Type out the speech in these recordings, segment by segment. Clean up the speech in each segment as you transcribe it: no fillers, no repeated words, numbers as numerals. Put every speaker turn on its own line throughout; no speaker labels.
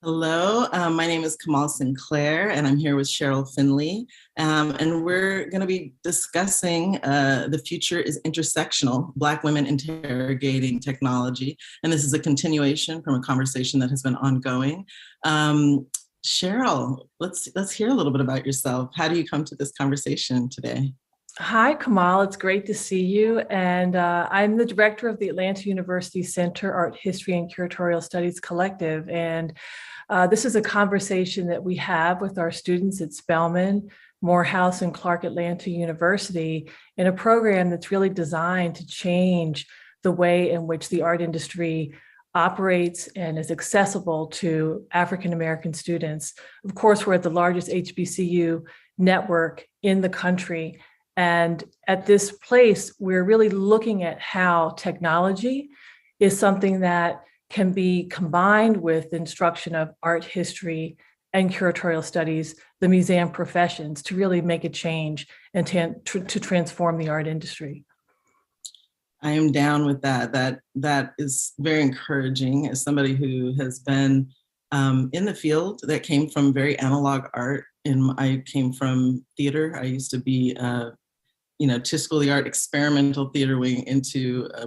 Hello, my name is Kamal Sinclair, and I'm here with Cheryl Finley. And we're going to be discussing The Future is Intersectional, Black Women Interrogating Technology. And this is a continuation from a conversation that has been ongoing. Cheryl, let's hear a little bit about yourself. How do you come to this conversation today?
Hi, Kamal. It's great to see you. And I'm the director of the Atlanta University Center Art History and Curatorial Studies Collective. And this is a conversation that we have with our students at Spelman, Morehouse, and Clark Atlanta University in a program that's really designed to change the way in which the art industry operates and is accessible to African American students. Of course, we're at the largest HBCU network in the country. And at this place, we're really looking at how technology is something that can be combined with instruction of art history and curatorial studies, the museum professions, to really make a change and to transform the art industry.
I am down with that. That is very encouraging as somebody who has been in the field that came from very analog art. And I came from theater. I used to be to school the art experimental theater wing into a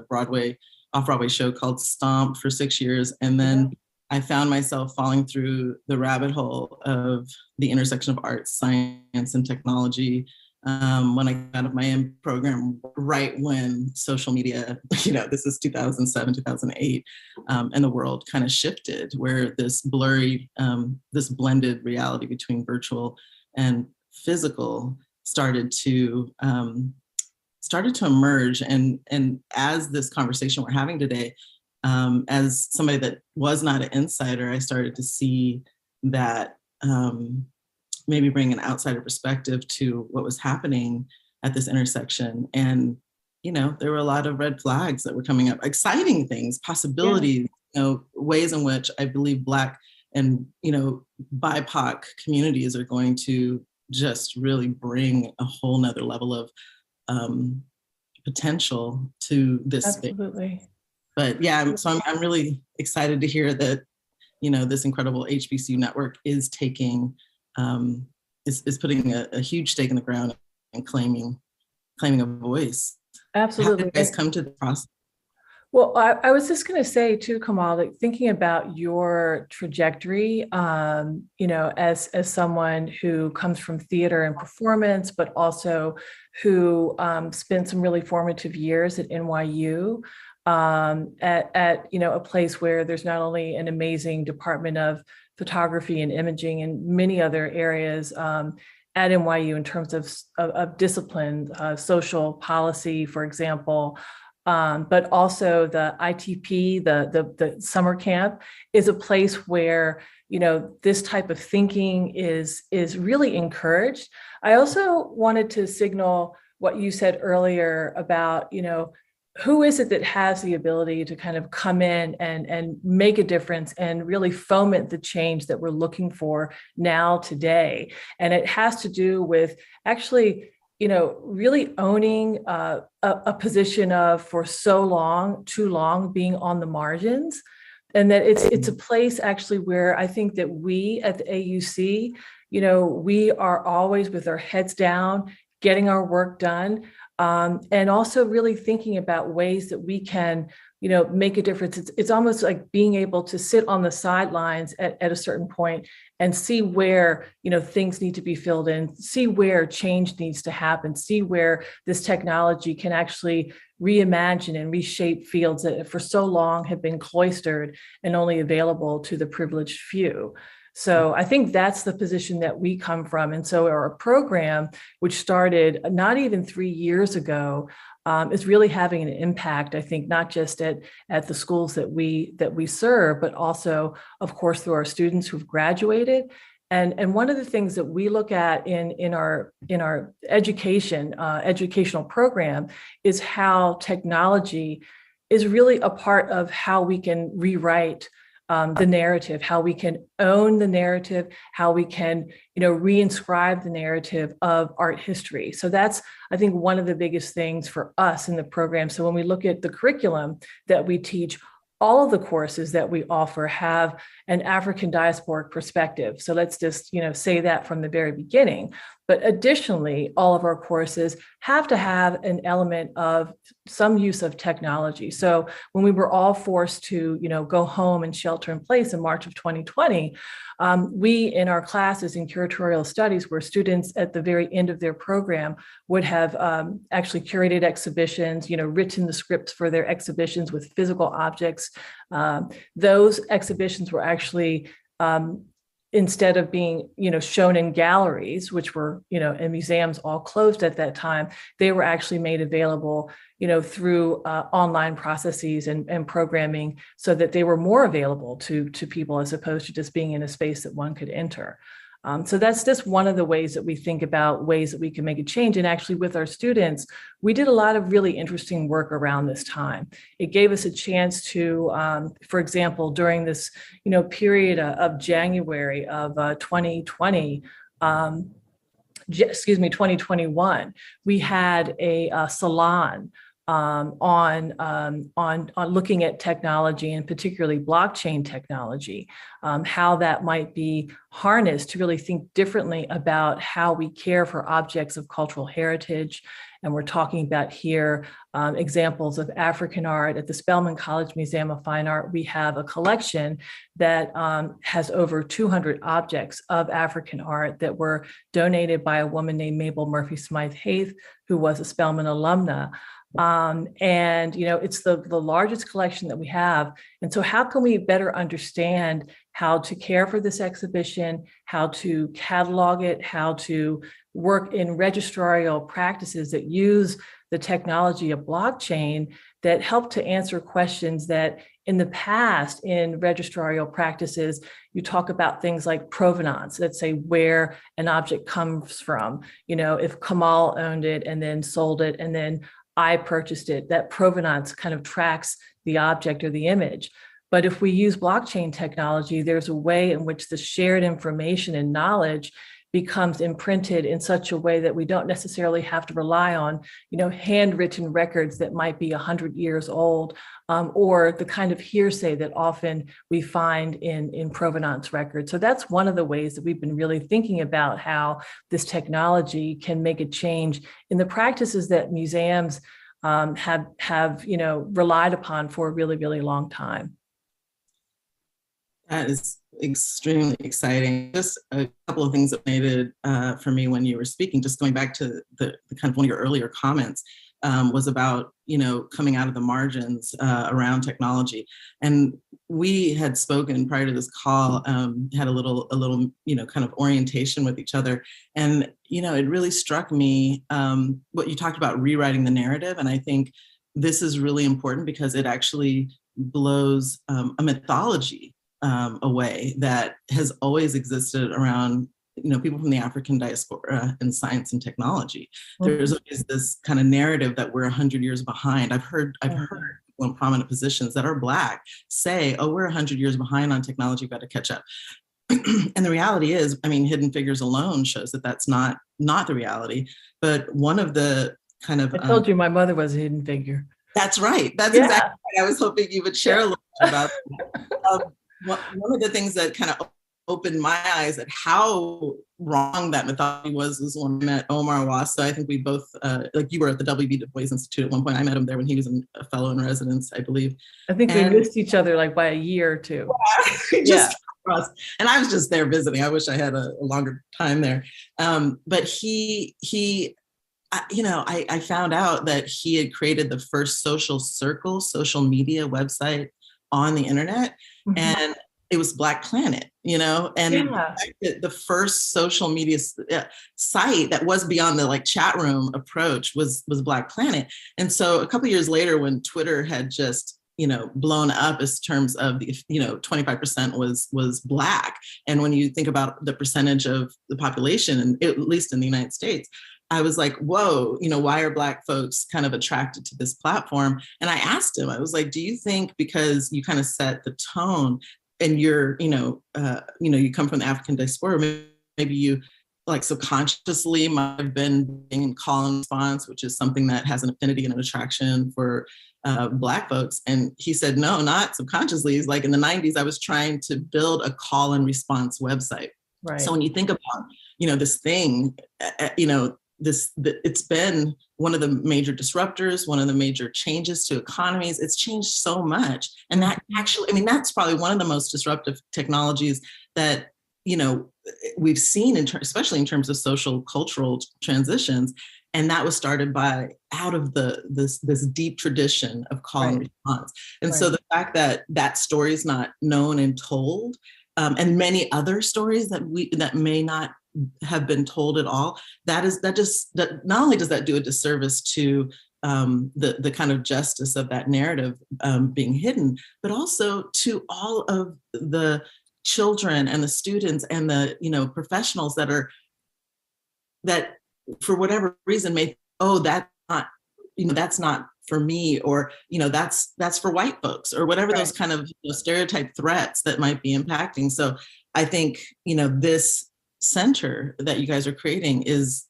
off-Broadway show called Stomp for 6 years. And then I found myself falling through the rabbit hole of the intersection of art, science, and technology when I got out of my M program, right when social media, this is 2007, 2008, and the world kind of shifted, where this blended reality between virtual and physical started to emerge. And as this conversation we're having today, as somebody that was not an insider, I started to see that maybe bring an outsider perspective to what was happening at this intersection. And, there were a lot of red flags that were coming up, exciting things, possibilities, ways in which I believe Black and, BIPOC communities are going to just really bring a whole nother level of potential to this
Absolutely.
space. But yeah, so I'm really excited to hear that, this incredible HBCU network is taking, is putting a huge stake in the ground and claiming a voice.
Absolutely.
How did you guys come to the process?
Well, I was just going to say too, Kamal, that thinking about your trajectory, as someone who comes from theater and performance, but also who spent some really formative years at NYU, at a place where there's not only an amazing department of photography and imaging and many other areas at NYU in terms of discipline, social policy, for example. But also the ITP, the summer camp, is a place where this type of thinking is really encouraged. I also wanted to signal what you said earlier about who is it that has the ability to kind of come in and make a difference and really foment the change that we're looking for now today. And it has to do with actually really owning a position of, for so long, too long, being on the margins. And that it's a place actually where I think that we at the AUC, we are always with our heads down, getting our work done, and also really thinking about ways that we can make a difference. It's almost like being able to sit on the sidelines at a certain point and see where things need to be filled in, see where change needs to happen, see where this technology can actually reimagine and reshape fields that for so long have been cloistered and only available to the privileged few. So I think that's the position that we come from. And so our program, which started not even 3 years ago, is really having an impact, I think, not just at the schools that we serve, but also, of course, through our students who've graduated. And one of the things that we look at in our educational program is how technology is really a part of how we can rewrite the narrative, how we can own the narrative, how we can, reinscribe the narrative of art history. So that's, I think, one of the biggest things for us in the program. So when we look at the curriculum that we teach, all of the courses that we offer have an African diasporic perspective. So let's just, say that from the very beginning. But additionally, all of our courses have to have an element of some use of technology. So when we were all forced to, go home and shelter in place in March of 2020, we in our classes in curatorial studies, where students at the very end of their program would have actually curated exhibitions, written the scripts for their exhibitions with physical objects. Those exhibitions were actually instead of being, shown in galleries, which were, and museums all closed at that time, they were actually made available, through online processes and programming, so that they were more available to people as opposed to just being in a space that one could enter. So that's just one of the ways that we think about ways that we can make a change. And actually with our students, we did a lot of really interesting work around this time. It gave us a chance to, for example, during this, period of January of 2020, 2021, we had a salon on looking at technology, and particularly blockchain technology, how that might be harnessed to really think differently about how we care for objects of cultural heritage. And we're talking about here examples of African art. At the Spelman College Museum of Fine Art, we have a collection that has over 200 objects of African art that were donated by a woman named Mabel Murphy Smythe Haith, who was a Spelman alumna. And it's the largest collection that we have. And so how can we better understand how to care for this exhibition, how to catalog it, how to work in registrarial practices that use the technology of blockchain that help to answer questions that in the past in registrarial practices, you talk about things like provenance, let's say where an object comes from. If Kamal owned it and then sold it and then I purchased it, that provenance kind of tracks the object or the image. But if we use blockchain technology, there's a way in which the shared information and knowledge becomes imprinted in such a way that we don't necessarily have to rely on, handwritten records that might be 100 years old, or the kind of hearsay that often we find in provenance records. So that's one of the ways that we've been really thinking about how this technology can make a change in the practices that museums have relied upon for a really, really long time.
That is extremely exciting. Just a couple of things that made it for me when you were speaking, just going back to the kind of one of your earlier comments, was about, coming out of the margins around technology. And we had spoken prior to this call, had a little, kind of orientation with each other. And, it really struck me what you talked about, rewriting the narrative. And I think this is really important because it actually blows a mythology away that has always existed around, people from the African diaspora in science and technology. Mm-hmm. There's always this kind of narrative that we're 100 years behind. I've heard people in prominent positions that are Black say, "Oh, we're 100 years behind on technology. We've got to catch up." And the reality is, Hidden Figures alone shows that that's not the reality. But one of the kind of
I told you my mother was a hidden figure.
That's right. That's exactly right. I was hoping you would share a little bit about that. One of the things that kind of opened my eyes at how wrong that mythology was when I met Omar Wassa. I think we both, you were at the W.B. Du Bois Institute at one point. I met him there when he was a fellow in residence, I believe.
I think we missed each other by a year or two.
And I was just there visiting. I wish I had a longer time there. But I found out that he had created the first social media website on the internet. Mm-hmm. And it was Black Planet, and the first social media site that was beyond the chat room approach was Black Planet. And so a couple of years later, when Twitter had just, blown up as terms of the, 25% was Black. And when you think about the percentage of the population, and at least in the United States, I was like, whoa, why are Black folks kind of attracted to this platform? And I asked him, I was like, do you think because you kind of set the tone and you're, you come from the African diaspora, maybe you like subconsciously might have been being call and response, which is something that has an affinity and an attraction for Black folks. And he said, no, not subconsciously. He's like, in the 90s, I was trying to build a call and response website.
Right.
So when you think about, this thing, it's been one of the major disruptors, one of the major changes to economies. It's changed so much. And that actually, that's probably one of the most disruptive technologies that, we've seen, especially in terms of social cultural transitions. And that was started by out of this deep tradition of call and response. And so the fact that that story is not known and told, and many other stories that may not have been told at all, that not only does that do a disservice to the kind of justice of that narrative being hidden, but also to all of the children and the students and the professionals that for whatever reason may, that's not for me, or that's for white folks, or whatever those kind of stereotype threats that might be impacting. So I think this center that you guys are creating is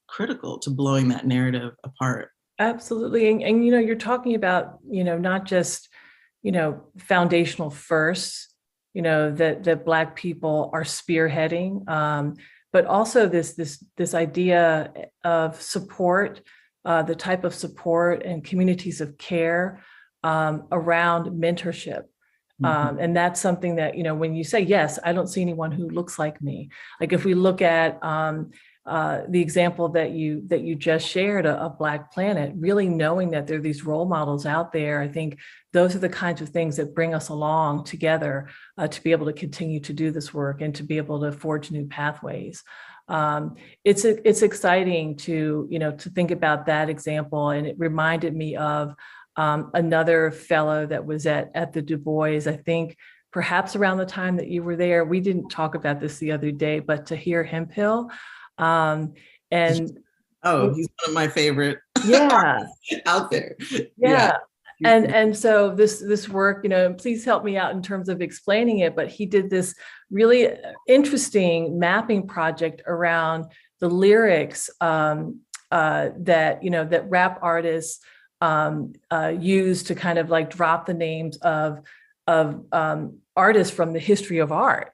critical to blowing that narrative apart.
Absolutely. And you're talking about not just foundational first, that Black people are spearheading, but also this idea of support, the type of support and communities of care around mentorship. And that's something that, when you say, yes, I don't see anyone who looks like me. Like if we look at the example that you just shared of Black Planet, really knowing that there are these role models out there, I think those are the kinds of things that bring us along together to be able to continue to do this work and to be able to forge new pathways. It's exciting to think about that example, and it reminded me of another fellow that was at the Du Bois, I think perhaps around the time that you were there. We didn't talk about this the other day, but Tahir Hemphill. And
he's one of my favorite out there.
Yeah. And so this work, please help me out in terms of explaining it, but he did this really interesting mapping project around the lyrics that rap artists use to kind of like drop the names of artists from the history of art.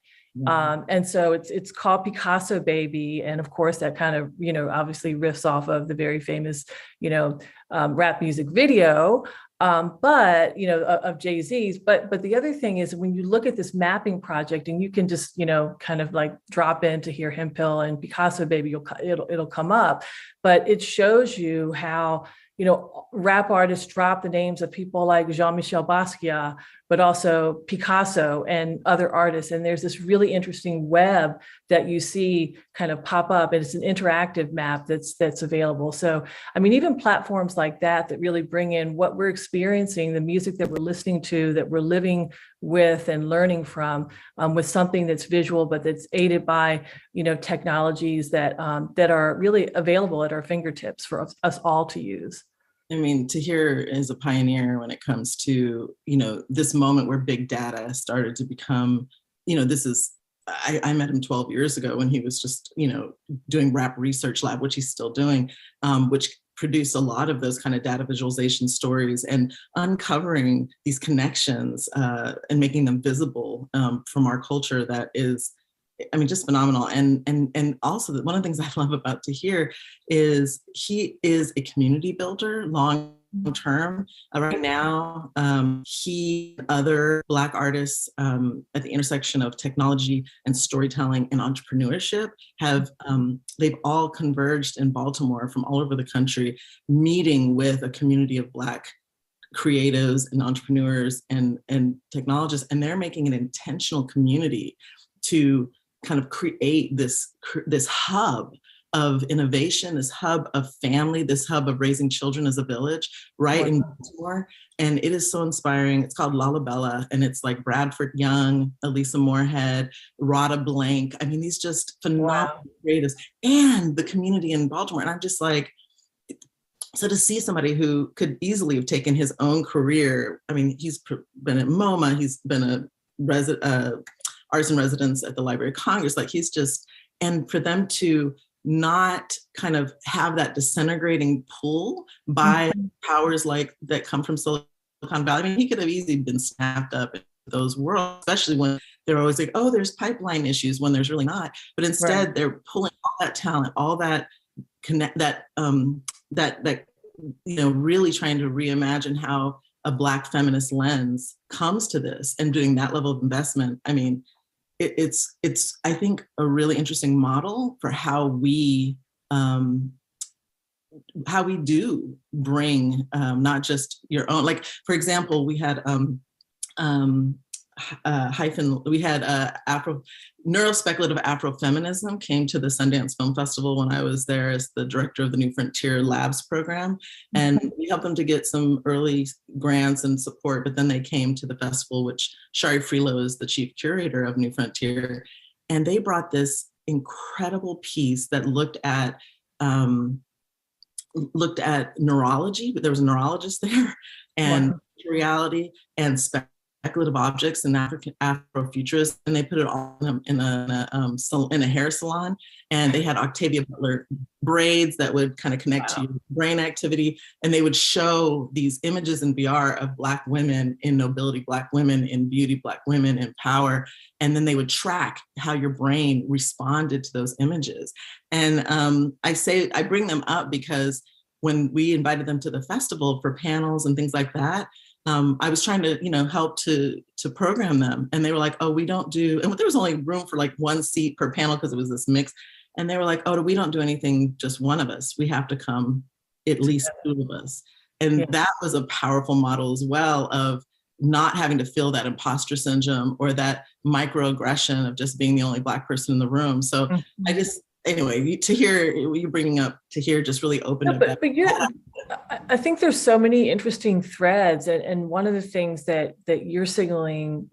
And so it's called Picasso Baby. And of course that kind of, obviously riffs off of the very famous, rap music video, but, of Jay-Z's. But the other thing is when you look at this mapping project and you can just, kind of like drop in Tahir Hemphill and Picasso Baby, it'll come up, but it shows you how, rap artists drop the names of people like Jean-Michel Basquiat, but also Picasso and other artists. And there's this really interesting web that you see kind of pop up, and it's an interactive map that's available. So, even platforms like that really bring in what we're experiencing, the music that we're listening to, that we're living with and learning from, with something that's visual, but that's aided by, technologies that are really available at our fingertips for us all to use.
Tahir is a pioneer when it comes to, this moment where big data started to become, I met him 12 years ago when he was just, doing Rap Research Lab, which he's still doing, which produced a lot of those kind of data visualization stories and uncovering these connections and making them visible from our culture that is, just phenomenal. And also one of the things I love about Tahir is he is a community builder long term. Right now, he and other Black artists at the intersection of technology and storytelling and entrepreneurship they've all converged in Baltimore from all over the country, meeting with a community of Black creatives and entrepreneurs and technologists. And they're making an intentional community to kind of create this hub of innovation, this hub of family, this hub of raising children as a village, right in Baltimore. And it is so inspiring. It's called Lalabella, and it's like Bradford Young, Elisa Moorhead, Rada Blank. these just phenomenal creatives and the community in Baltimore. And I'm just like, so to see somebody who could easily have taken his own career, he's been at MoMA, he's been a artist in residence at the Library of Congress, and for them to not kind of have that disintegrating pull by powers like that come from Silicon Valley. I mean, he could have easily been snapped up in those worlds, especially when they're always like, oh, there's pipeline issues, when there's really not. But instead,
Right.
they're pulling all that talent, all that connect, that really trying to reimagine how a Black feminist lens comes to this and doing that level of investment. I mean, it's I think a really interesting model for how we do bring not just your own, like for example, we had we had neurospeculative Afrofeminism came to the Sundance Film Festival when I was there as the director of the New Frontier Labs program. And we helped them to get some early grants and support, but then they came to the festival, which Shari Freelo is the chief curator of New Frontier. And they brought this incredible piece that looked at neurology, but there was a neurologist there, and reality and speculative objects and Afrofuturists, and they put it all in a hair salon, and they had Octavia Butler braids that would kind of connect to your brain activity, and they would show these images in VR of Black women in nobility, Black women in beauty, Black women in power, and then they would track how your brain responded to those images. And I bring them up because when we invited them to the festival for panels and things like that, I was trying to, help to program them. And they were like, oh, we don't do, and there was only room for like one seat per panel because it was this mix. And they were like, oh, we don't do anything, just one of us. We have to come at least two of us. And that was a powerful model as well of not having to feel that imposter syndrome or that microaggression of just being the only Black person in the room. So anyway, to hear you bringing up, to hear just really opened up.
I think there's so many interesting threads, and one of the things that you're signaling,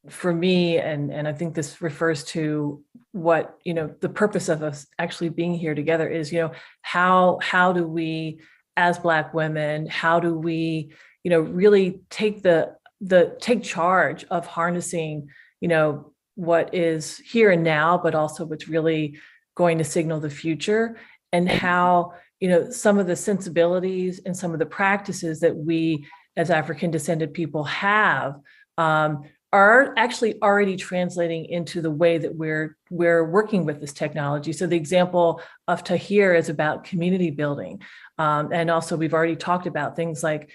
for me, and I think this refers to what the purpose of us actually being here together is, how do we, as Black women, how do we, really take take charge of harnessing, what is here and now, but also what's really going to signal the future, and how some of the sensibilities and some of the practices that we as African descended people have are actually already translating into the way that we're working with this technology. So the example of Tahir is about community building, and also we've already talked about things like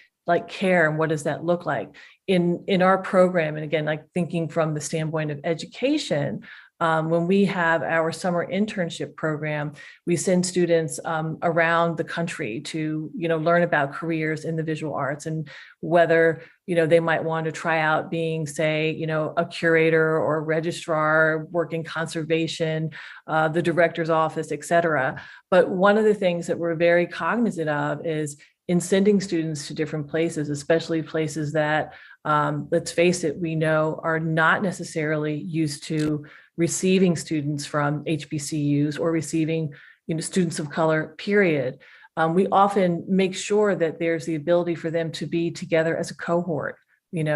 care and what does that look like in our program. And again, like thinking from the standpoint of education. When we have our summer internship program, we send students around the country to, learn about careers in the visual arts and whether, they might want to try out being, say, a curator or a registrar, work in conservation, the director's office, et cetera. But one of the things that we're very cognizant of is in sending students to different places, especially places that, let's face it, we know are not necessarily used to receiving students from HBCUs or receiving, students of color, period. We often make sure that there's the ability for them to be together as a cohort,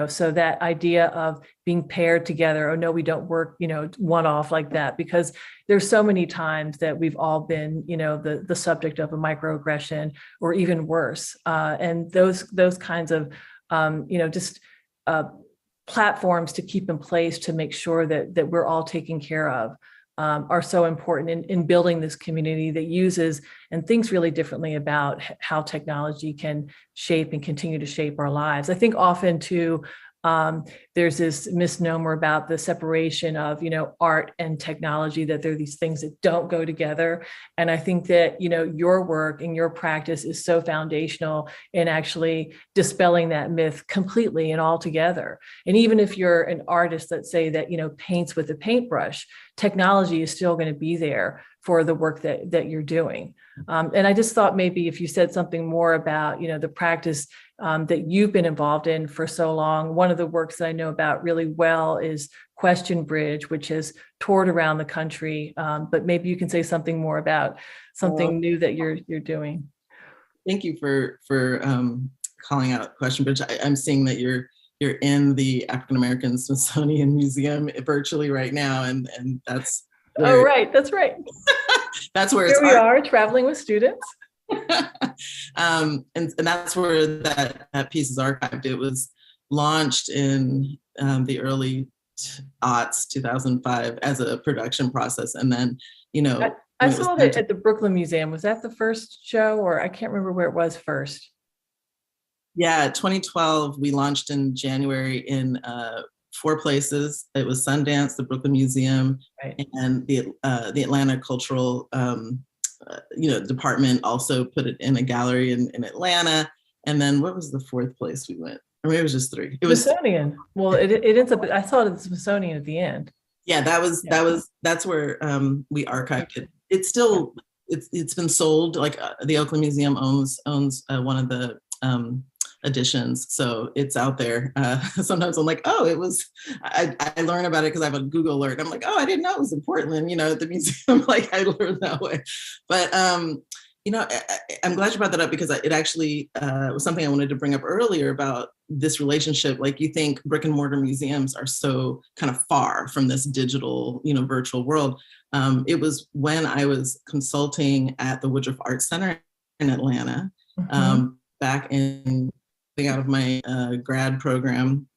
so that idea of being paired together, oh no, we don't work, one off like that, because there's so many times that we've all been, the subject of a microaggression or even worse. And those kinds of, platforms to keep in place to make sure that we're all taken care of are so important in building this community that uses and thinks really differently about how technology can shape and continue to shape our lives. I think often too, there's this misnomer about the separation of, art and technology, that there are these things that don't go together. And I think that, your work and your practice is so foundational in actually dispelling that myth completely and altogether. And even if you're an artist, let's say that, paints with a paintbrush, technology is still going to be there for the work that you're doing. And I just thought maybe if you said something more about, the practice that you've been involved in for so long. One of the works that I know about really well is Question Bridge, which has toured around the country. But maybe you can say something more about something new that you're doing.
Thank you for calling out Question Bridge. I'm seeing that you're in the African American Smithsonian Museum virtually right now, and that's
Oh, right. That's right.
That's where it's
Here we are traveling with students.
And that's where that piece is archived. It was launched in the early aughts, 2005, as a production process. And then,
I saw that at the Brooklyn Museum. Was that the first show, or I can't remember where it was first?
Yeah, 2012, we launched in January in 4 places. It was Sundance, the Brooklyn Museum, right, and the Atlanta Cultural department also put it in a gallery in Atlanta. And then what was the 4th place we went? Or maybe it was just 3. It was
Smithsonian. Well, it ends up, I thought of the Smithsonian at the end.
Yeah, that's where we archived it. It's still, it's been sold. Like the Oakland Museum owns one of the editions, so it's out there. Sometimes I'm like, oh, I learn about it because I have a Google alert. I'm like, oh, I didn't know it was in Portland, at the museum. Like I learned that way. But I'm glad you brought that up, because it actually was something I wanted to bring up earlier about this relationship. Like, you think brick and mortar museums are so kind of far from this digital, virtual world. It was when I was consulting at the Woodruff Art Center in Atlanta, back out of my grad program.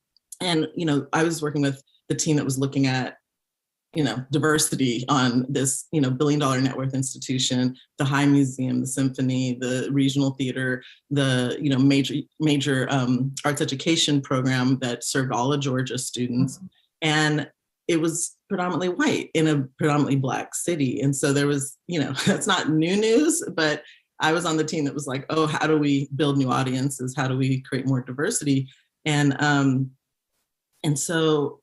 And, I was working with the team that was looking at diversity on this, $1 billion net worth institution, the High Museum, the Symphony, the Regional Theater, the, major arts education program that served all of Georgia students. And it was predominantly white in a predominantly Black city. And so there was, that's not new news, but I was on the team that was like, oh, how do we build new audiences? How do we create more diversity? And so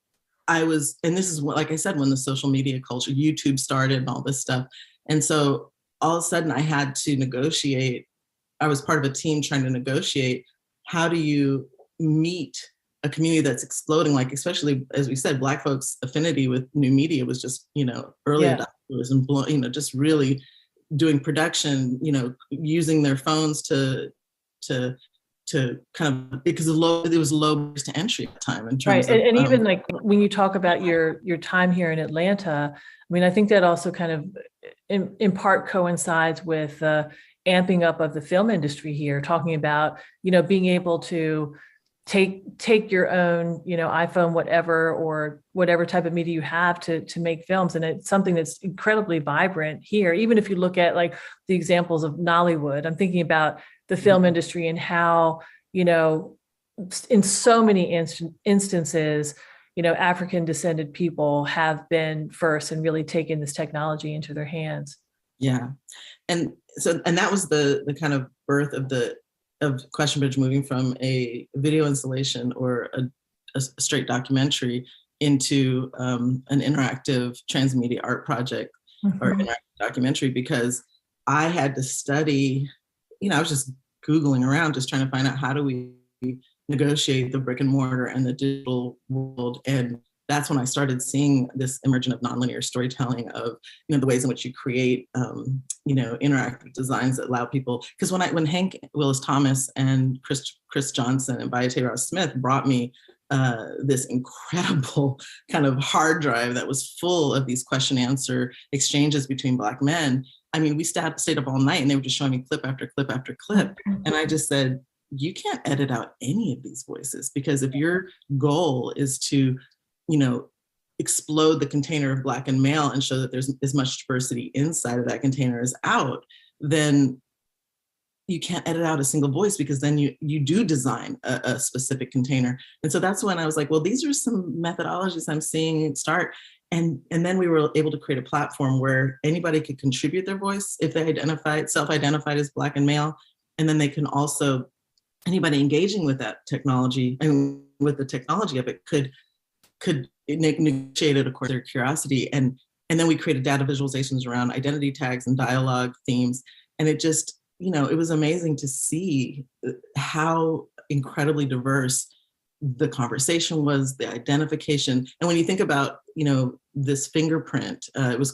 and this is what, like I said, when the social media culture, YouTube started and all this stuff. And so all of a sudden I had to negotiate. I was part of a team trying to negotiate, how do you meet a community that's exploding? Like, especially, as we said, Black folks' affinity with new media was just, early adopters and, just really doing production, using their phones to kind of, because it was low barriers to entry at the time in terms of,
and even like when you talk about your time here in Atlanta, I mean, I think that also kind of in part coincides with amping up of the film industry here, talking about, being able to take your own, iPhone, whatever, or whatever type of media you have to make films. And it's something that's incredibly vibrant here. Even if you look at like the examples of Nollywood, I'm thinking about the film industry and how, in so many instances, African descended people have been first and really taken this technology into their hands.
Yeah. And that was the kind of birth of Question Bridge, moving from a video installation or a straight documentary into an interactive transmedia art project or interactive documentary, because I had to study, I was just Googling around, just trying to find out, how do we negotiate the brick and mortar and the digital world? And that's when I started seeing this emergence of nonlinear storytelling, of the ways in which you create interactive designs that allow people. Because when Hank Willis Thomas and Chris Johnson and Bayate Ross Smith brought me this incredible kind of hard drive that was full of these question answer exchanges between Black men, I mean, we stayed up all night and they were just showing me clip after clip after clip. And I just said, you can't edit out any of these voices, because if your goal is to, explode the container of Black and male and show that there's as much diversity inside of that container as out, then you can't edit out a single voice, because then you do design a specific container. And so that's when I was like, well, these are some methodologies I'm seeing start. And then we were able to create a platform where anybody could contribute their voice if they self-identified as Black and male. And then they can also, anybody engaging with that technology and with the technology of it could negotiate it according to their curiosity. And then we created data visualizations around identity tags and dialogue themes. And it just, it was amazing to see how incredibly diverse the conversation was, the identification. And when you think about, this fingerprint,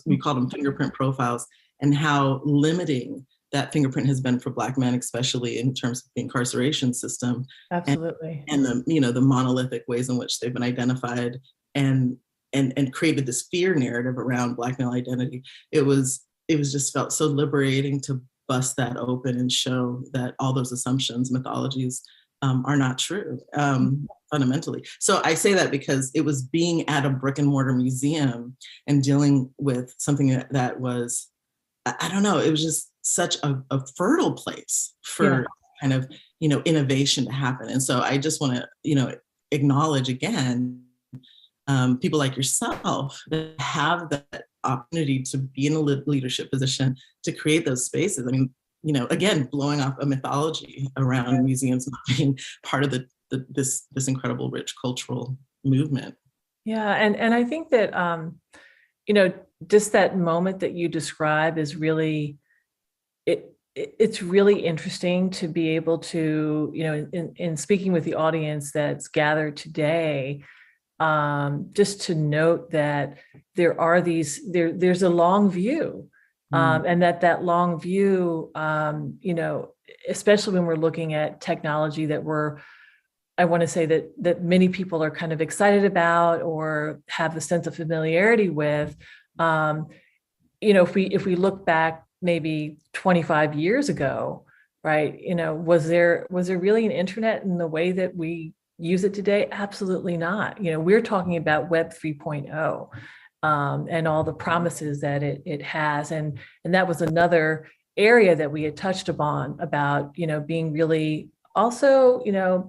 we called them fingerprint profiles, and how limiting that fingerprint has been for Black men, especially in terms of the incarceration system.
Absolutely.
And the, the monolithic ways in which they've been identified. And and created this fear narrative around Black male identity. It was just felt so liberating to bust that open and show that all those assumptions, mythologies, are not true, fundamentally. So I say that because it was being at a brick and mortar museum and dealing with something that was, I don't know, it was just such a fertile place for kind of, innovation to happen. And so I just want to, acknowledge again, people like yourself that have that opportunity to be in a leadership position to create those spaces. I mean, again, blowing off a mythology around museums being part of this incredible, rich cultural movement.
Yeah, and I think that just that moment that you describe is really it's really interesting to be able to, in speaking with the audience that's gathered today, just to note that there's a long view, and that long view, especially when we're looking at technology I want to say that many people are kind of excited about or have a sense of familiarity with. If we look back maybe 25 years ago, right? Was there really an internet in the way that we use it today? Absolutely not. We're talking about Web 3.0, and all the promises that it has. And that was another area that we had touched upon about, being really also,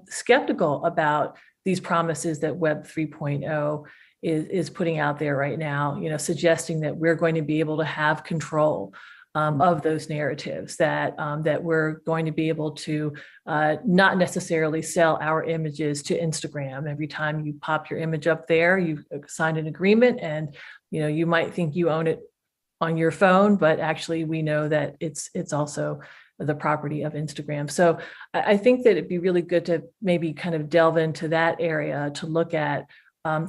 skeptical about these promises that Web 3.0 is putting out there right now, suggesting that we're going to be able to have control of those narratives, that we're going to be able to not necessarily sell our images to Instagram. Every time you pop your image up there, you signed an agreement, and you might think you own it on your phone, but actually we know that it's also the property of Instagram. So I think that it'd be really good to maybe kind of delve into that area to look at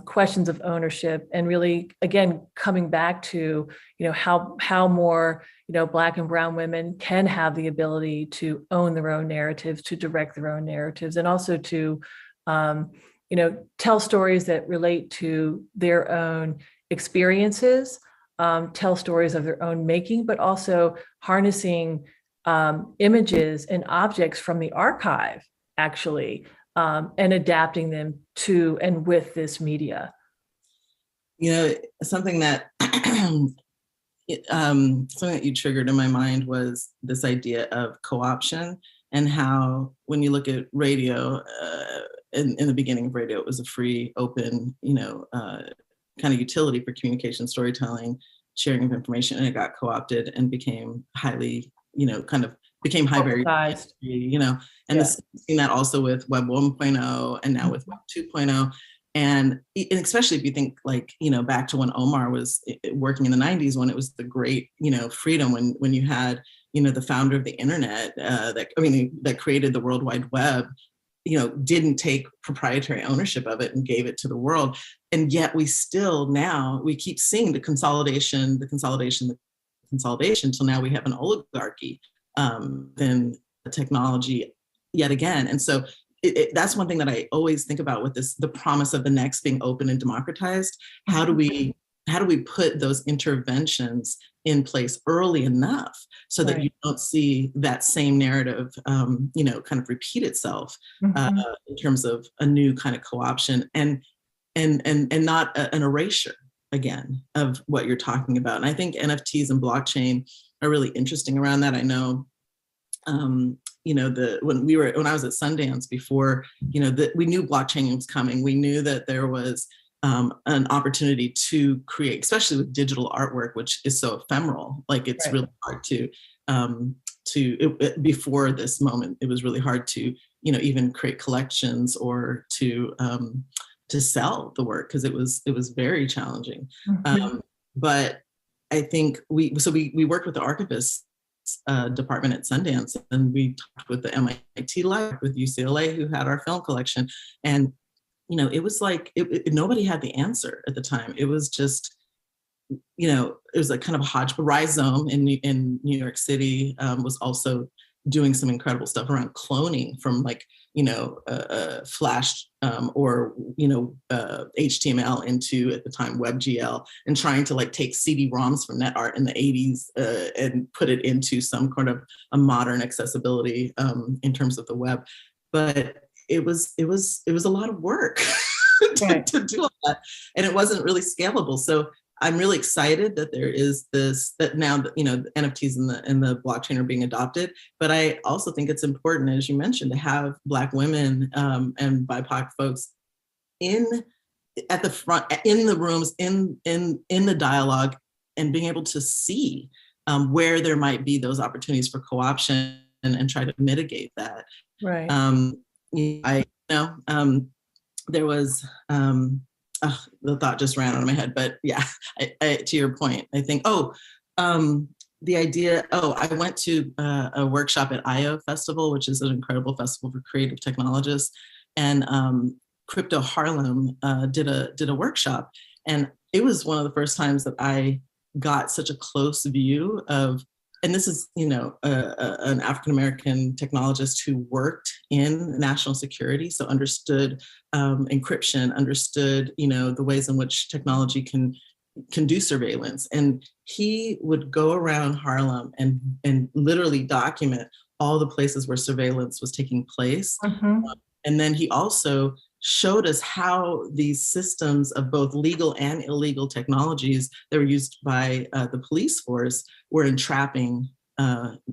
questions of ownership, and really, again, coming back to, how more, Black and brown women can have the ability to own their own narratives, to direct their own narratives, and also to, tell stories that relate to their own experiences, tell stories of their own making, but also harnessing images and objects from the archive, actually, and adapting them to and with this media.
Something that something that you triggered in my mind was this idea of co-option, and how when you look at radio, in the beginning of radio, it was a free, open, kind of utility for communication, storytelling, sharing of information, and it got co-opted and became highly, became high barrier, and seeing that also with Web 1.0 and now with Web 2.0. And especially if you think back to when Omar was working in the 90s, when it was the great, freedom, when you had, the founder of the internet, that created the World Wide Web, didn't take proprietary ownership of it and gave it to the world. And yet we keep seeing the consolidation till now we have an oligarchy in technology yet again. And so that's one thing that I always think about with the promise of the next being open and democratized. How do we put those interventions in place early enough so that you don't see that same narrative, kind of repeat itself in terms of a new kind of co-option and not an erasure again of what you're talking about. And I think NFTs and blockchain are really interesting around that. I know, when I was at Sundance before, we knew blockchain was coming. We knew that there was an opportunity to create, especially with digital artwork, which is so ephemeral. It's really hard before this moment, it was really hard to, even create collections or to sell the work, because it was very challenging. But I think we worked with the archivists department at Sundance, and we talked with the MIT Lab, with UCLA, who had our film collection. And, it was nobody had the answer at the time. It was just, it was kind of a hodgepodge. Rhizome in New York City was also doing some incredible stuff around cloning from like, Flash or, HTML into, at the time, WebGL, and trying to like take CD-ROMs from NetArt in the 80s and put it into some kind of a modern accessibility in terms of the web. But it was a lot of work to do all that. And it wasn't really scalable. So I'm really excited that there is this, that now the NFTs and the blockchain are being adopted. But I also think it's important, as you mentioned, to have Black women and BIPOC folks at the front, in the rooms, in the dialogue, and being able to see where there might be those opportunities for co-option and try to mitigate that.
Right.
There was. The thought just ran out of my head, but yeah, to your point, I think, the idea, I went to a workshop at IO Festival, which is an incredible festival for creative technologists, and Crypto Harlem did a workshop, and it was one of the first times that I got such a close view of, and this is, an African-American technologist who worked in national security, so understood encryption, understood, the ways in which technology can do surveillance. And he would go around Harlem and literally document all the places where surveillance was taking place.
Mm-hmm.
And then he also showed us how these systems of both legal and illegal technologies that were used by the police force were entrapping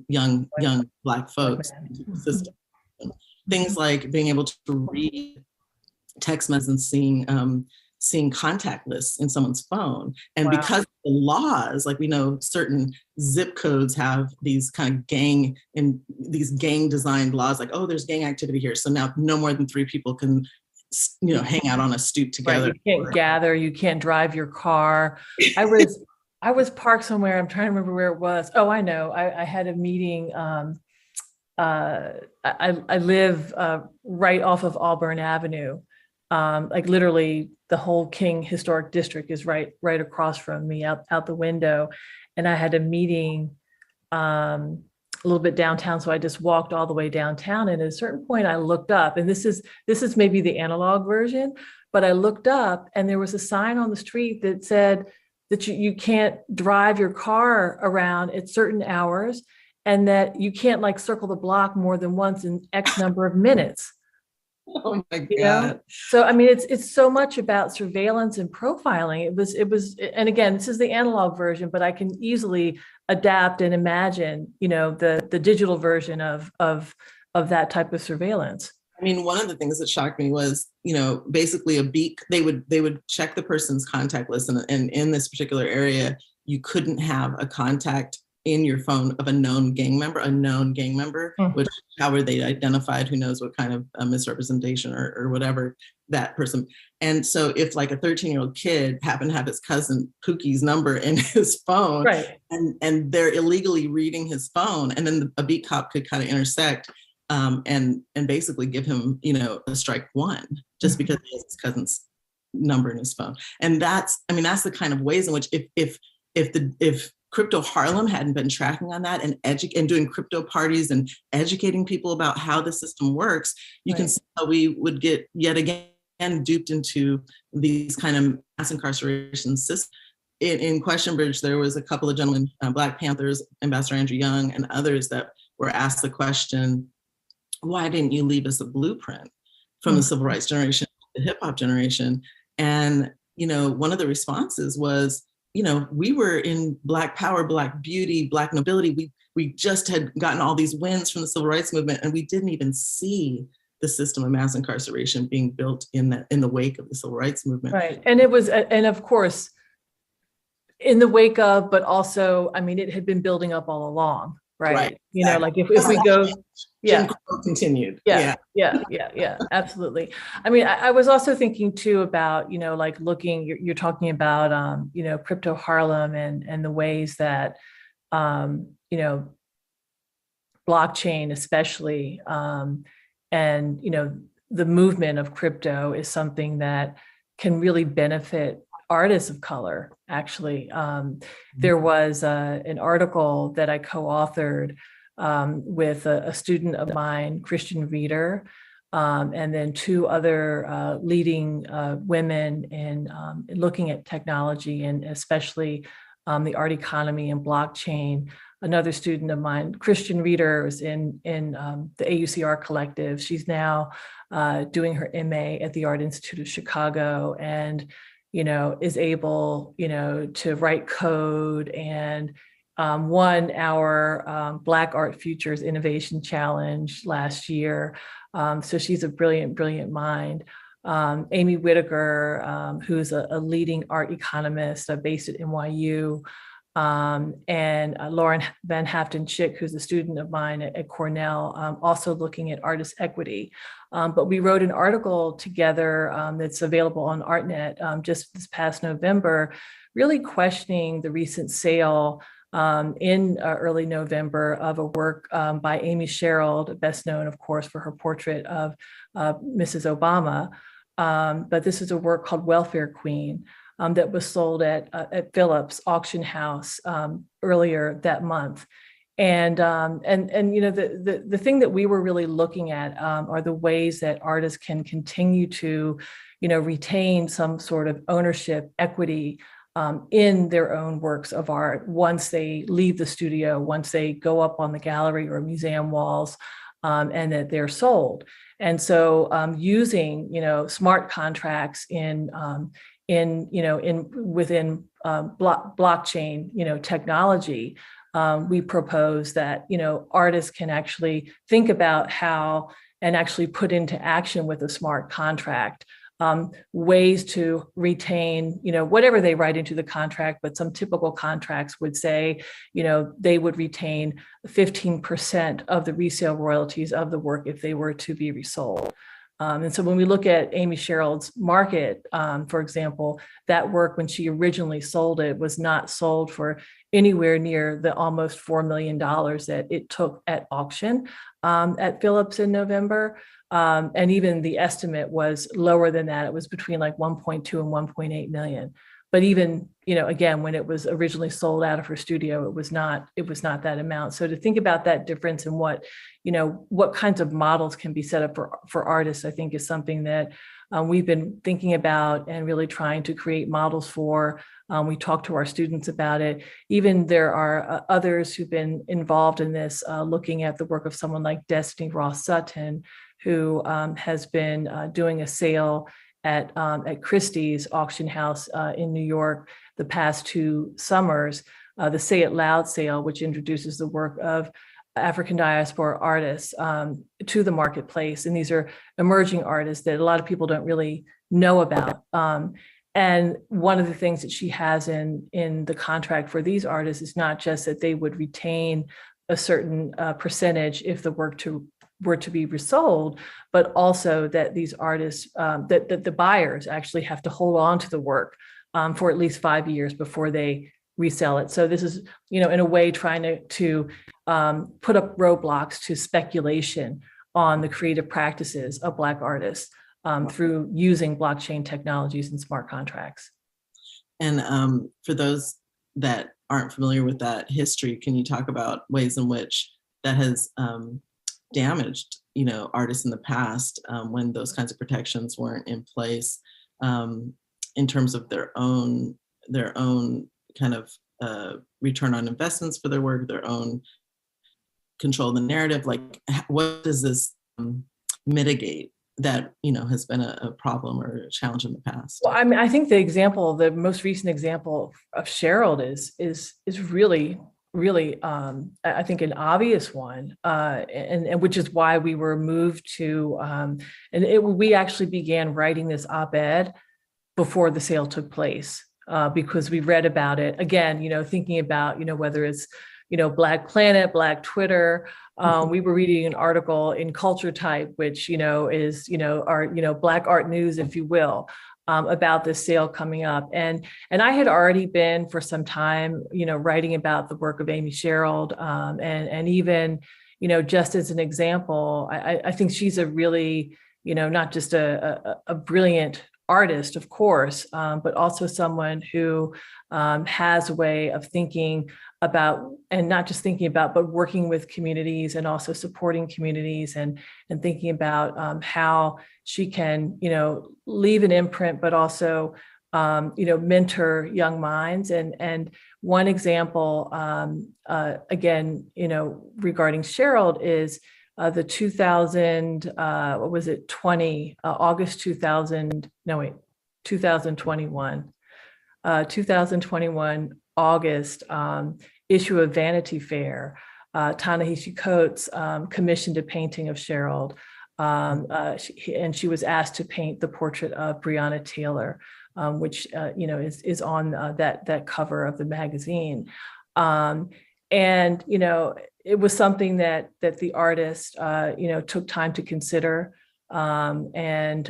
young Black folks into the system. Things like being able to read text messages and seeing contact lists in someone's phone. And because of the laws, like we know certain zip codes have these kind of gang designed laws, like, there's gang activity here. So now no more than 3 people can hang out on a stoop together.
Right. You can't gather, you can't drive your car. I was parked somewhere. I'm trying to remember where it was. Oh, I know. I had a meeting. I live right off of Auburn Avenue. Like literally the whole King Historic District is right across from me out the window. And I had a meeting a little bit downtown. So I just walked all the way downtown. And at a certain point I looked up, and this is maybe the analog version, but I looked up and there was a sign on the street that said that you can't drive your car around at certain hours, and that you can't like circle the block more than once in X number of minutes.
Oh my God.
So, I mean, it's so much about surveillance and profiling. It was, and again, this is the analog version, but I can easily adapt and imagine, the digital version of that type of surveillance.
I mean, one of the things that shocked me was, basically they would check the person's contact list, and in this particular area, you couldn't have a contact in your phone of a known gang member, mm-hmm. which how were they identified? Who knows what kind of misrepresentation or whatever that person. And so if like a 13-year-old kid happened to have his cousin Pookie's number in his phone,
right.
and they're illegally reading his phone, and then a beat cop could kind of intersect and basically give him, a strike one, just mm-hmm. because he has his cousin's number in his phone. And that's the kind of ways in which if Crypto Harlem hadn't been tracking on that and doing crypto parties and educating people about how the system works, you right. can see how we would get yet again duped into these kind of mass incarceration systems. In Question Bridge, there was a couple of gentlemen, Black Panthers, Ambassador Andrew Young, and others that were asked the question, why didn't you leave us a blueprint from the civil rights generation to the hip hop generation? And, one of the responses was, we were in Black power, Black beauty, Black nobility. We just had gotten all these wins from the civil rights movement, and we didn't even see the system of mass incarceration being built in the wake of the civil rights movement.
Right. And it was, and of course, in the wake of, but also, it had been building up all along. Right.
Exactly.
Like if we go,
Jim Crow continued.
Yeah. Absolutely. I was also thinking too about, like looking, you're talking about, Crypto Harlem and the ways that, blockchain especially, and, the movement of crypto is something that can really benefit artists of color. Actually, there was an article that I co-authored with a student of mine, Christian Reader, and then two other leading women in looking at technology and especially the art economy and blockchain. Another student of mine, Christian Reader, is in the AUC Art Collective. She's now doing her MA at the Art Institute of Chicago, and is able to write code and won our Black Art Futures Innovation Challenge last year. So she's a brilliant mind. Amy Whitaker, who's a leading art economist based at NYU, and Lauren Van Haften-Chick, who's a student of mine at Cornell, also looking at artist equity. But we wrote an article together that's available on ArtNet just this past November, really questioning the recent sale in early November of a work by Amy Cheryl, best known, of course, for her portrait of Mrs. Obama. But this is a work called Welfare Queen that was sold at Phillips Auction House earlier that month. And the thing that we were really looking at are the ways that artists can continue to retain some sort of ownership equity in their own works of art once they leave the studio, once they go up on the gallery or museum walls, and that they're sold. And so using smart contracts within blockchain technology, we propose that artists can actually think about how and actually put into action with a smart contract ways to retain whatever they write into the contract. But some typical contracts would say they would retain 15% of the resale royalties of the work if they were to be resold. And so when we look at Amy Sherrill's market, for example, that work, when she originally sold it, was not sold for anywhere near the almost $4 million that it took at auction at Phillips in November. And even the estimate was lower than that. It was between like 1.2 and 1.8 million. But even, again, when it was originally sold out of her studio, it was not that amount. So to think about that difference and what kinds of models can be set up for artists, I think is something that we've been thinking about and really trying to create models for. We talk to our students about it. Even there are others who've been involved in this, looking at the work of someone like Destiny Ross Sutton, who has been doing a sale at Christie's auction house in New York the past 2 summers, the Say It Loud sale, which introduces the work of African diaspora artists to the marketplace. And these are emerging artists that a lot of people don't really know about. And one of the things that she has in the contract for these artists is not just that they would retain a certain percentage if the work were to be resold, but also that these artists, that the buyers actually have to hold on to the work for at least 5 years before they resell it. So this is, in a way, trying to put up roadblocks to speculation on the creative practices of Black artists through using blockchain technologies and smart contracts.
And for those that aren't familiar with that history, can you talk about ways in which that has damaged, artists in the past when those kinds of protections weren't in place in terms of their own kind of return on investments for their work, their own control of the narrative? Like, what does this mitigate that has been a problem or a challenge in the past?
Well, I mean, I think the most recent example of Cheryl is really I think an obvious one, and which is why we were moved to, we actually began writing this op-ed before the sale took place, because we read about it again, thinking about, whether it's, Black Planet, Black Twitter. We were reading an article in Culture Type, which, is, our, Black art news, if you will, about this sale coming up. And I had already been for some time, writing about the work of Amy Sherrill, and even, just as an example, I think she's a really, not just a brilliant artist, of course, but also someone who has a way of thinking about, and not just thinking about, but working with communities and also supporting communities, and thinking about how she can, leave an imprint, but also, mentor young minds. And one example, again, regarding Cheryl is the 2000, what was it, August 2000, no, wait, 2021. 2021 August issue of Vanity Fair, Ta-Nehisi Coates commissioned a painting of Cheryl, and she was asked to paint the portrait of Breonna Taylor, which is on that cover of the magazine. And it was something that the artist took time to consider. And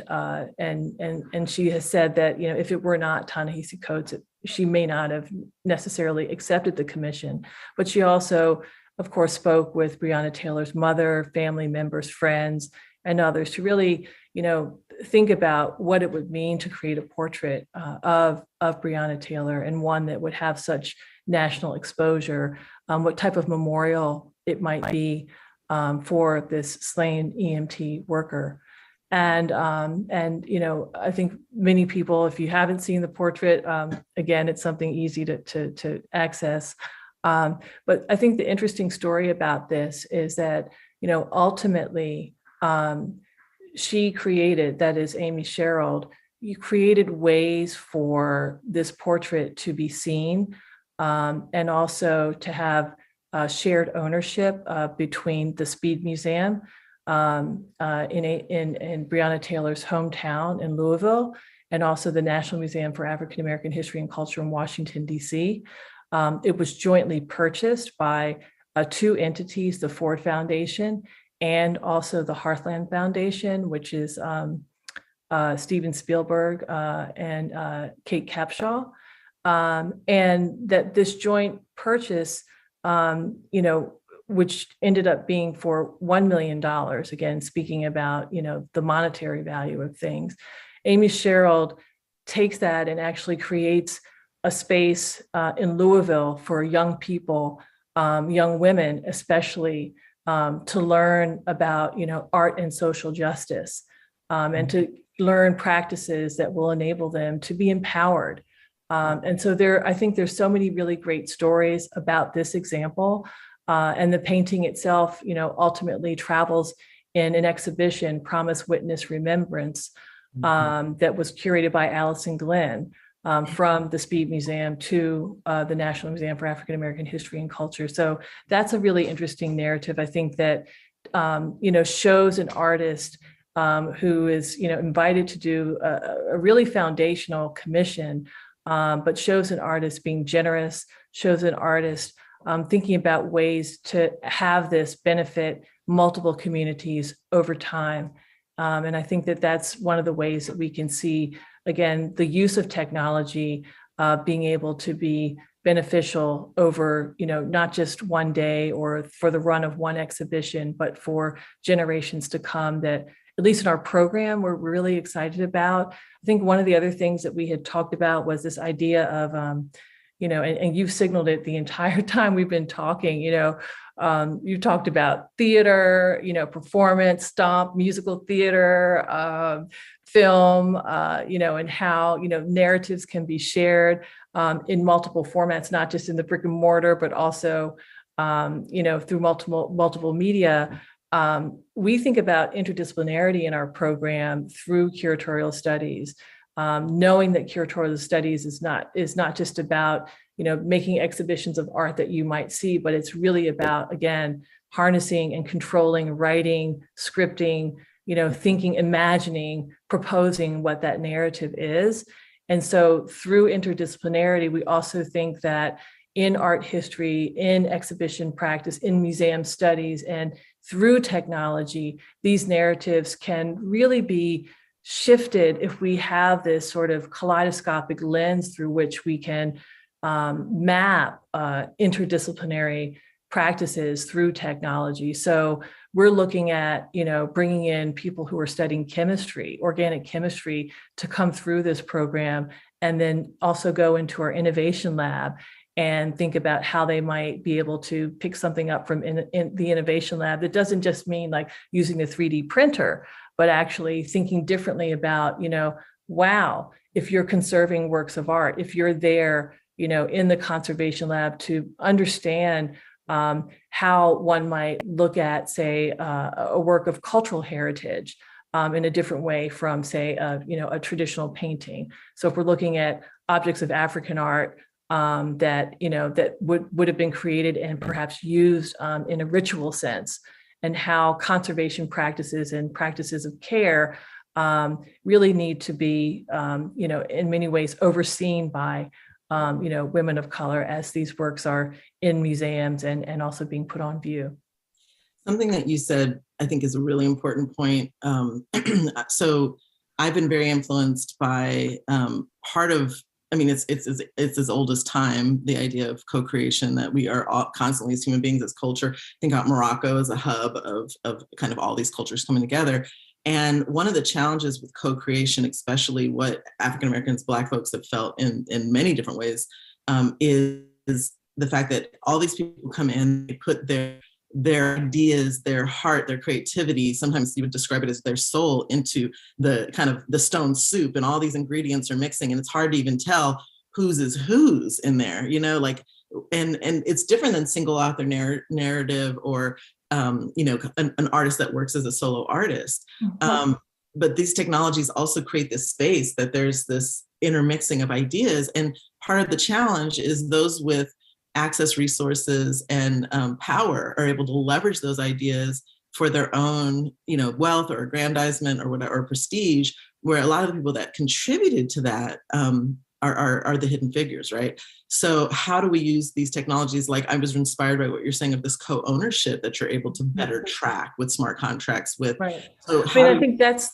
she has said that if it were not Ta-Nehisi Coates, she may not have necessarily accepted the commission. But she also, of course, spoke with Breonna Taylor's mother, family members, friends, and others to really think about what it would mean to create a portrait of Breonna Taylor, and one that would have such national exposure, what type of memorial it might be for this slain EMT worker. And I think many people, if you haven't seen the portrait, again, it's something easy to access. But I think the interesting story about this is that, ultimately, she created, that is Amy Cheryl, you created ways for this portrait to be seen, and also to have shared ownership between the Speed Museum in Breonna Taylor's hometown in Louisville, and also the National Museum for African American History and Culture in Washington, D.C. It was jointly purchased by two entities, the Ford Foundation and also the Heartland Foundation, which is Steven Spielberg and Kate Capshaw. And that this joint purchase, which ended up being for $1 million, again, speaking about, the monetary value of things, Amy Cheryl takes that and actually creates a space in Louisville for young people, young women especially, to learn about, art and social justice, and to learn practices that will enable them to be empowered. And so I think there's so many really great stories about this example. And the painting itself, ultimately travels in an exhibition, Promise, Witness, Remembrance, that was curated by Allison Glenn, from the Speed Museum to the National Museum for African American History and Culture. So that's a really interesting narrative, I think, that shows an artist who is invited to do a really foundational commission, but shows an artist being generous, shows an artist thinking about ways to have this benefit multiple communities over time. And I think that that's one of the ways that we can see, again, the use of technology being able to be beneficial over, not just one day or for the run of one exhibition, but for generations to come, that at least in our program, we're really excited about. I think one of the other things that we had talked about was this idea of, and you've signaled it the entire time we've been talking, you talked about theater, performance, stomp, musical theater, film, and how, narratives can be shared in multiple formats, not just in the brick and mortar, but also, through multiple media. We think about interdisciplinarity in our program through curatorial studies, knowing that curatorial studies is not just about, making exhibitions of art that you might see, but it's really about, again, harnessing and controlling, writing, scripting, thinking, imagining, proposing what that narrative is. And so through interdisciplinarity, we also think that in art history, in exhibition practice, in museum studies, and through technology, these narratives can really be shifted if we have this sort of kaleidoscopic lens through which we can map interdisciplinary practices through technology. So we're looking at, bringing in people who are studying chemistry, organic chemistry, to come through this program, and then also go into our innovation lab and think about how they might be able to pick something up from in the innovation lab. That doesn't just mean like using the 3D printer, but actually thinking differently about, wow, if you're conserving works of art, if you're there, in the conservation lab to understand how one might look at, say, a work of cultural heritage in a different way from, say, a traditional painting. So if we're looking at objects of African art that would have been created and perhaps used in a ritual sense, and how conservation practices and practices of care really need to be, in many ways overseen by, women of color as these works are in museums and also being put on view.
Something that you said, I think, is a really important point. So I've been very influenced by part of, it's as old as time, the idea of co-creation, that we are all constantly as human beings, as culture, think about Morocco as a hub of kind of all these cultures coming together. And one of the challenges with co-creation, especially what African Americans, Black folks have felt in many different ways, is the fact that all these people come in, they put their ideas, their heart, their creativity, sometimes you would describe it as their soul, into the kind of the stone soup, and all these ingredients are mixing, and it's hard to even tell whose is whose in there, and it's different than single author narrative or an artist that works as a solo artist.
Mm-hmm.
But these technologies also create this space that there's this intermixing of ideas. And part of the challenge is those with access, resources, and power are able to leverage those ideas for their own, wealth or aggrandizement or whatever, or prestige, where a lot of the people that contributed to that are the hidden figures, right? So how do we use these technologies? Like, I was inspired by what you're saying of this co-ownership that you're able to better track with smart contracts with.
Right.
So
I think that's,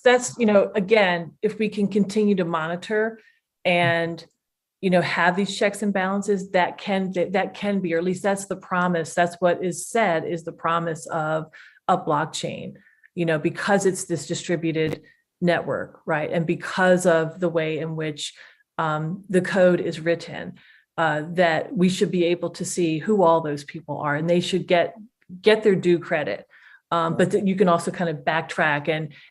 again, if we can continue to monitor and, have these checks and balances, that can be, or at least that's the promise. That's what is said is the promise of a blockchain, because it's this distributed network, right? And because of the way in which the code is written, that we should be able to see who all those people are, and they should get their due credit. But that you can also kind of backtrack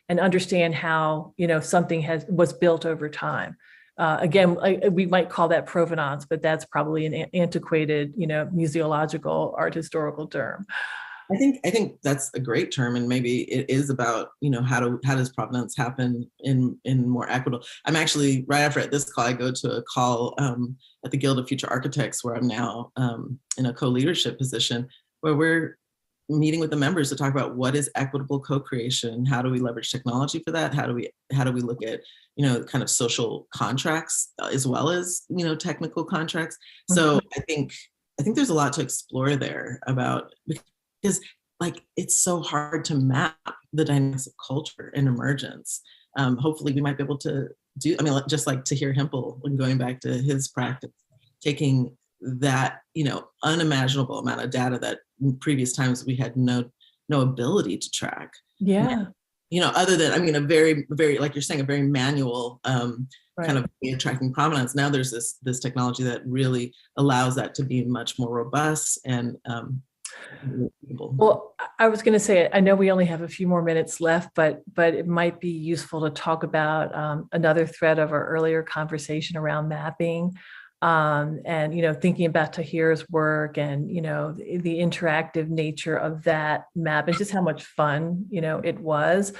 and understand how, something was built over time. Again, we might call that provenance, but that's probably an antiquated, museological art historical term.
I think that's a great term, and maybe it is about, how does provenance happen in more equitable. I'm actually, right after this call, I go to a call at the Guild of Future Architects, where I'm now in a co-leadership position, where we're meeting with the members to talk about what is equitable co-creation, how do we leverage technology for that, how do we look at kind of social contracts as well as technical contracts. So I think there's a lot to explore there about, because it's so hard to map the dynamics of culture and emergence. Hopefully we might be able to do, just like Tahir Hempel, when going back to his practice, taking that unimaginable amount of data that in previous times we had no ability to track.
Yeah.
Other than, a very, very, like you're saying, a very manual kind of way of tracking provenance. Now there's this technology that really allows that to be much more robust and
well, I was going to say, I know we only have a few more minutes left, but it might be useful to talk about another thread of our earlier conversation around mapping, and thinking about Tahir's work and the interactive nature of that map and just how much fun it was.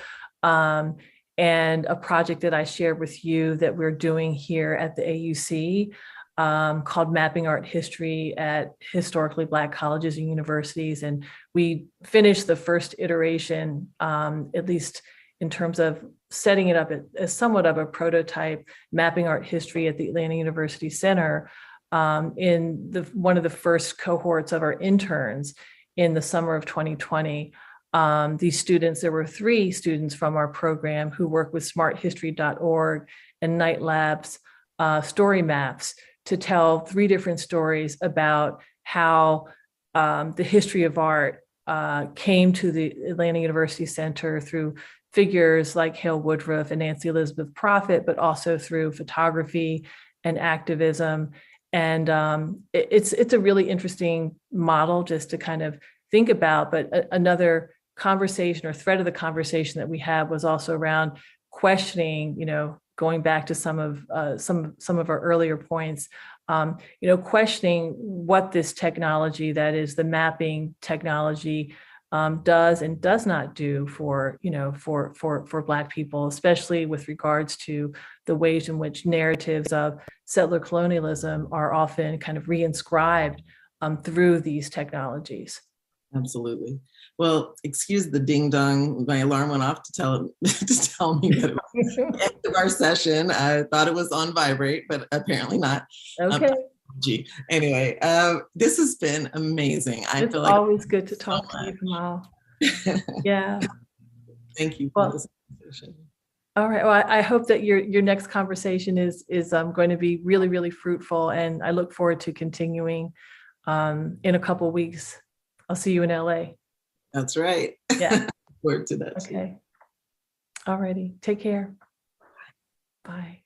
And a project that I shared with you that we're doing here at the AUC, called Mapping Art History at Historically Black Colleges and Universities. And we finished the first iteration, at least in terms of setting it up as somewhat of a prototype, Mapping Art History at the Atlanta University Center, in one of the first cohorts of our interns in the summer of 2020. These students, there were 3 students from our program who work with smarthistory.org and Night Labs story maps to tell 3 different stories about how the history of art came to the Atlanta University Center through figures like Hale Woodruff and Nancy Elizabeth Prophet, but also through photography and activism, And it's a really interesting model just to kind of think about. But another conversation or thread of the conversation that we had was also around questioning, going back to some of our earlier points, questioning what this technology, that is the mapping technology, does and does not do for Black people, especially with regards to the ways in which narratives of settler colonialism are often kind of reinscribed through these technologies.
Absolutely. Well, excuse the ding dong. My alarm went off to tell me that it was the end of our session. I thought it was on vibrate, but apparently not.
Okay.
Anyway, this has been amazing. I
It's
feel like
always good to talk to you, Kamal. Yeah.
Thank you for this conversation.
All right. Well, I hope that your next conversation is going to be really, really fruitful, and I look forward to continuing in a couple of weeks. I'll see you in LA.
That's right.
Yeah.
Forward to that.
Okay. All righty. Take care. Bye.